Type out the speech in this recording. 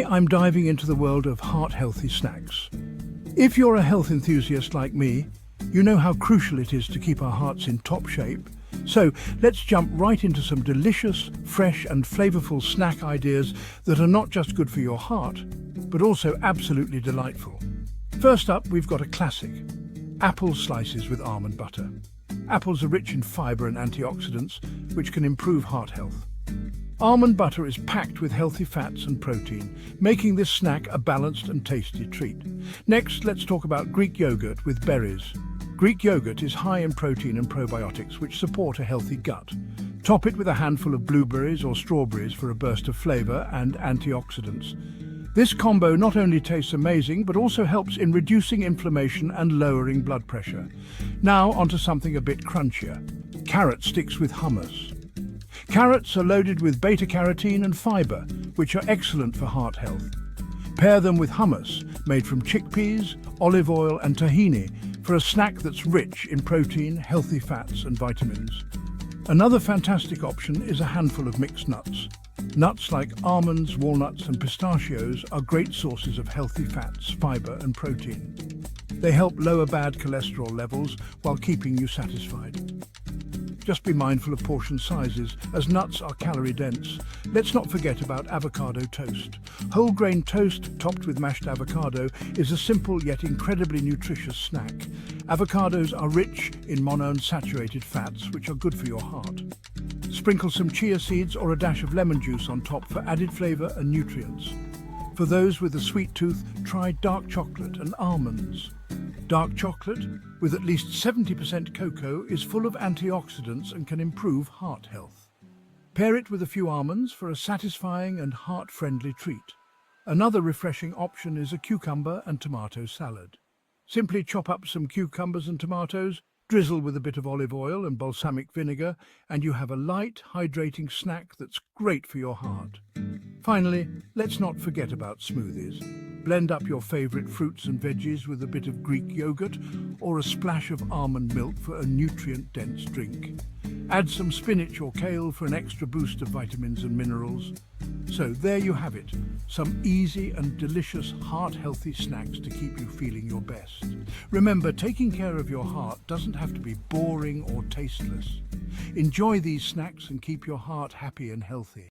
I'm diving into the world of heart-healthy snacks. If you're a health enthusiast like me, you know how crucial it is to keep our hearts in top shape. So let's jump right into some delicious, fresh and flavorful snack ideas that are not just good for your heart, but also absolutely delightful. First up, we've got a classic: apple slices with almond butter. Apples are rich in fiber and antioxidants, which can improve heart health. Almond butter is packed with healthy fats and protein, making this snack a balanced and tasty treat. Next, let's talk about Greek yogurt with berries. Greek yogurt is high in protein and probiotics, which support a healthy gut. Top it with a handful of blueberries or strawberries for a burst of flavor and antioxidants. This combo not only tastes amazing, but also helps in reducing inflammation and lowering blood pressure. Now onto something a bit crunchier: carrot sticks with hummus. Carrots are loaded with beta-carotene and fiber, which are excellent for heart health. Pair them with hummus, made from chickpeas, olive oil and tahini, for a snack that's rich in protein, healthy fats and vitamins. Another fantastic option is a handful of mixed nuts. Nuts like almonds, walnuts and pistachios are great sources of healthy fats, fiber and protein. They help lower bad cholesterol levels while keeping you satisfied. Just be mindful of portion sizes, as nuts are calorie-dense. Let's not forget about avocado toast. Whole grain toast topped with mashed avocado is a simple yet incredibly nutritious snack. Avocados are rich in monounsaturated fats, which are good for your heart. Sprinkle some chia seeds or a dash of lemon juice on top for added flavor and nutrients. For those with a sweet tooth, try dark chocolate and almonds. Dark chocolate, with at least 70% cocoa, is full of antioxidants and can improve heart health. Pair it with a few almonds for a satisfying and heart-friendly treat. Another refreshing option is a cucumber and tomato salad. Simply chop up some cucumbers and tomatoes, drizzle with a bit of olive oil and balsamic vinegar, and you have a light, hydrating snack that's great for your heart. Finally, let's not forget about smoothies. Blend up your favorite fruits and veggies with a bit of Greek yogurt or a splash of almond milk for a nutrient-dense drink. Add some spinach or kale for an extra boost of vitamins and minerals. So there you have it, some easy and delicious heart-healthy snacks to keep you feeling your best. Remember, taking care of your heart doesn't have to be boring or tasteless. Enjoy these snacks and keep your heart happy and healthy.